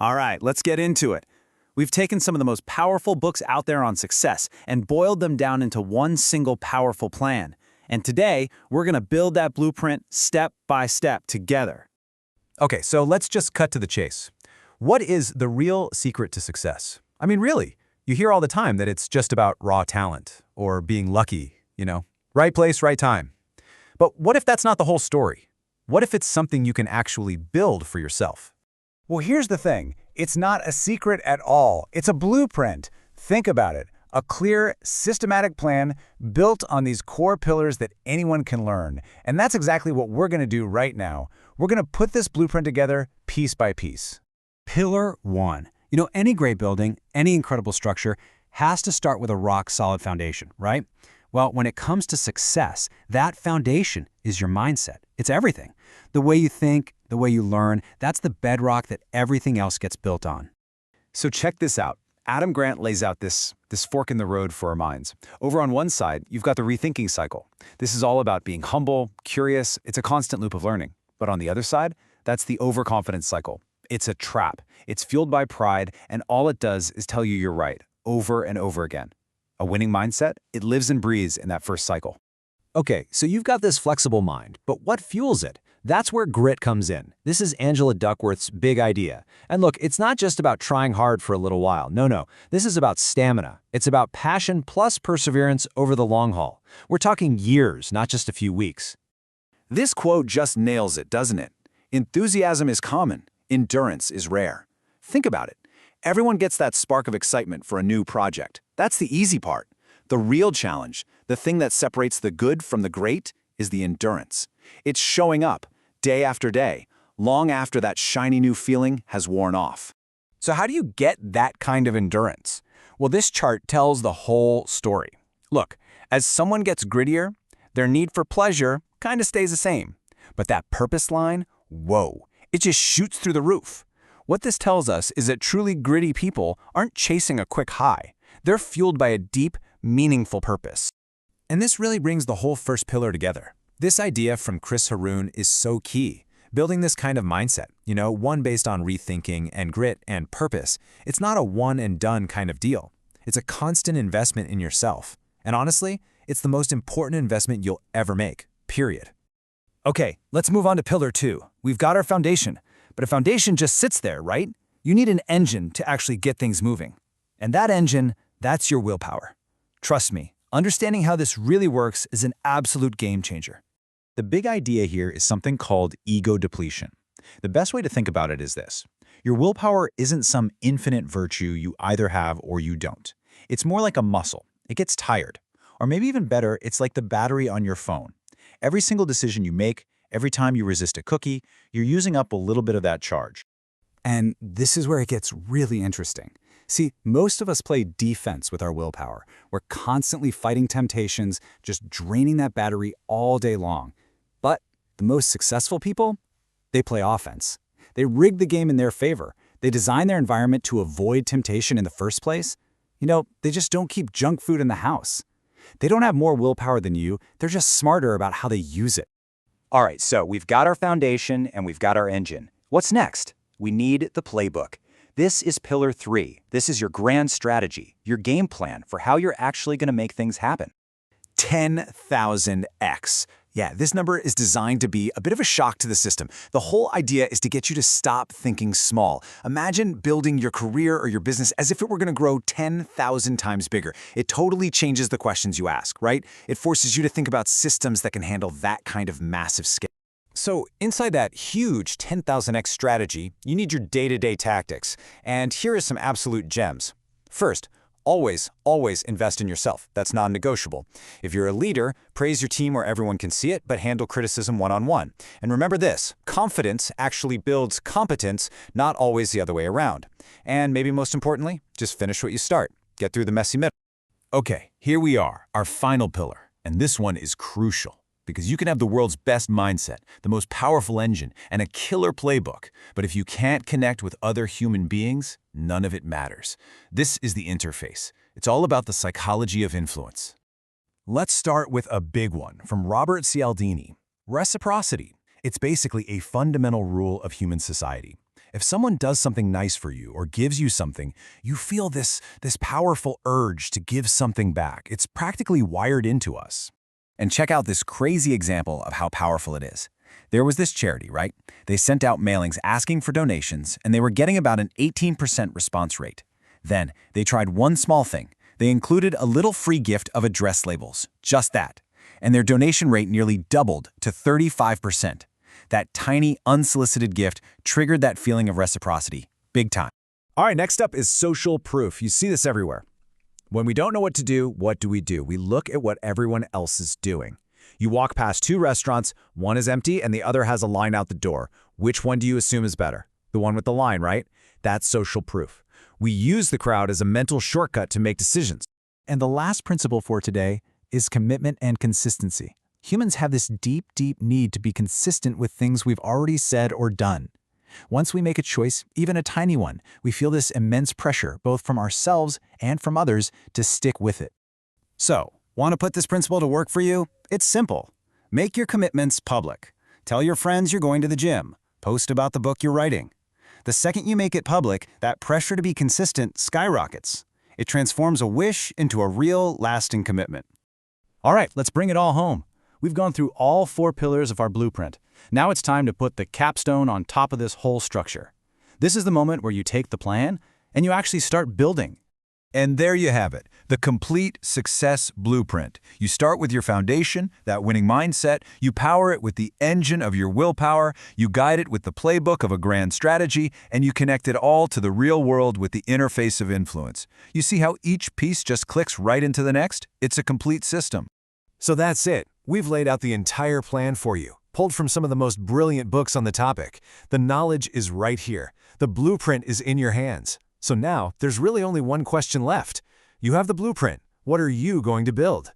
All right, let's get into it. We've taken some of the most powerful books out there on success and boiled them down into one single powerful plan. And today, we're going to build that blueprint step by step together. Okay, so let's just cut to the chase. What is the real secret to success? I mean, really, you hear all the time that it's just about raw talent or being lucky. Right place, right time. But what if that's not the whole story? What if it's something you can actually build for yourself? Well, here's the thing. It's not a secret at all. It's a blueprint. Think about it. A clear, systematic plan built on these core pillars that anyone can learn. And that's exactly what we're going to do right now. We're going to put this blueprint together piece by piece. Pillar 1. Any great building, any incredible structure has to start with a rock-solid foundation, right? Well, when it comes to success, that foundation is your mindset. It's everything. The way you think, the way you learn, that's the bedrock that everything else gets built on. So check this out. Adam Grant lays out this fork in the road for our minds. Over on one side, you've got the rethinking cycle. This is all about being humble, curious. It's a constant loop of learning. But on the other side, that's the overconfidence cycle. It's a trap. It's fueled by pride, and all it does is tell you you're right, over and over again. A winning mindset, it lives and breathes in that first cycle. Okay, so you've got this flexible mind, but what fuels it? That's where grit comes in. This is Angela Duckworth's big idea. And look, it's not just about trying hard for a little while. No. This is about stamina. It's about passion plus perseverance over the long haul. We're talking years, not just a few weeks. This quote just nails it, doesn't it? Enthusiasm is common. Endurance is rare. Think about it. Everyone gets that spark of excitement for a new project. That's the easy part. The real challenge, the thing that separates the good from the great, is the endurance. It's showing up, day after day, long after that shiny new feeling has worn off. So how do you get that kind of endurance? Well, this chart tells the whole story. Look, as someone gets grittier, their need for pleasure kind of stays the same. But that purpose line, whoa, it just shoots through the roof. What this tells us is that truly gritty people aren't chasing a quick high. They're fueled by a deep, meaningful purpose. And this really brings the whole first pillar together. This idea from Chris Haroun is so key. Building this kind of mindset, one based on rethinking and grit and purpose, it's not a one-and-done kind of deal. It's a constant investment in yourself. And honestly, it's the most important investment you'll ever make, period. Okay, let's move on to pillar 2. We've got our foundation, but a foundation just sits there, right? You need an engine to actually get things moving. And that engine, that's your willpower. Trust me, understanding how this really works is an absolute game changer. The big idea here is something called ego depletion. The best way to think about it is this. Your willpower isn't some infinite virtue you either have or you don't. It's more like a muscle. It gets tired. Or maybe even better, it's like the battery on your phone. Every single decision you make, every time you resist a cookie, you're using up a little bit of that charge. And this is where it gets really interesting. See, most of us play defense with our willpower. We're constantly fighting temptations, just draining that battery all day long. But the most successful people, they play offense. They rig the game in their favor. They design their environment to avoid temptation in the first place. They just don't keep junk food in the house. They don't have more willpower than you. They're just smarter about how they use it. All right, so we've got our foundation and we've got our engine. What's next? We need the playbook. This is pillar 3. This is your grand strategy, your game plan for how you're actually going to make things happen. 10,000x. Yeah, this number is designed to be a bit of a shock to the system. The whole idea is to get you to stop thinking small. Imagine building your career or your business as if it were going to grow 10,000 times bigger. It totally changes the questions you ask, right? It forces you to think about systems that can handle that kind of massive scale. So inside that huge 10,000x strategy, you need your day-to-day tactics. And here are some absolute gems. First, always invest in yourself. That's non-negotiable. If you're a leader, praise your team where everyone can see it, but handle criticism one-on-one. And remember this, confidence actually builds competence, not always the other way around. And maybe most importantly, just finish what you start. Get through the messy middle. Okay, here we are, our final pillar. And this one is crucial. Because you can have the world's best mindset, the most powerful engine, and a killer playbook. But if you can't connect with other human beings, none of it matters. This is the interface. It's all about the psychology of influence. Let's start with a big one from Robert Cialdini. Reciprocity. It's basically a fundamental rule of human society. If someone does something nice for you or gives you something, you feel this powerful urge to give something back. It's practically wired into us. And check out this crazy example of how powerful it is. There was this charity, right? They sent out mailings asking for donations, and they were getting about an 18% response rate. Then, they tried one small thing. They included a little free gift of address labels, just that. And their donation rate nearly doubled to 35%. That tiny, unsolicited gift triggered that feeling of reciprocity, big time. All right, next up is social proof. You see this everywhere. When we don't know what to do, what do? We look at what everyone else is doing. You walk past two restaurants, one is empty and the other has a line out the door. Which one do you assume is better? The one with the line, right? That's social proof. We use the crowd as a mental shortcut to make decisions. And the last principle for today is commitment and consistency. Humans have this deep, deep need to be consistent with things we've already said or done. Once we make a choice, even a tiny one, we feel this immense pressure, both from ourselves and from others, to stick with it. So, want to put this principle to work for you? It's simple. Make your commitments public. Tell your friends you're going to the gym. Post about the book you're writing. The second you make it public, that pressure to be consistent skyrockets. It transforms a wish into a real, lasting commitment. All right, let's bring it all home. We've gone through all 4 pillars of our blueprint. Now it's time to put the capstone on top of this whole structure. This is the moment where you take the plan and you actually start building. And there you have it, the complete success blueprint. You start with your foundation, that winning mindset, you power it with the engine of your willpower, you guide it with the playbook of a grand strategy, and you connect it all to the real world with the interface of influence. You see how each piece just clicks right into the next? It's a complete system. So that's it. We've laid out the entire plan for you, pulled from some of the most brilliant books on the topic. The knowledge is right here. The blueprint is in your hands. So now, there's really only one question left. You have the blueprint. What are you going to build?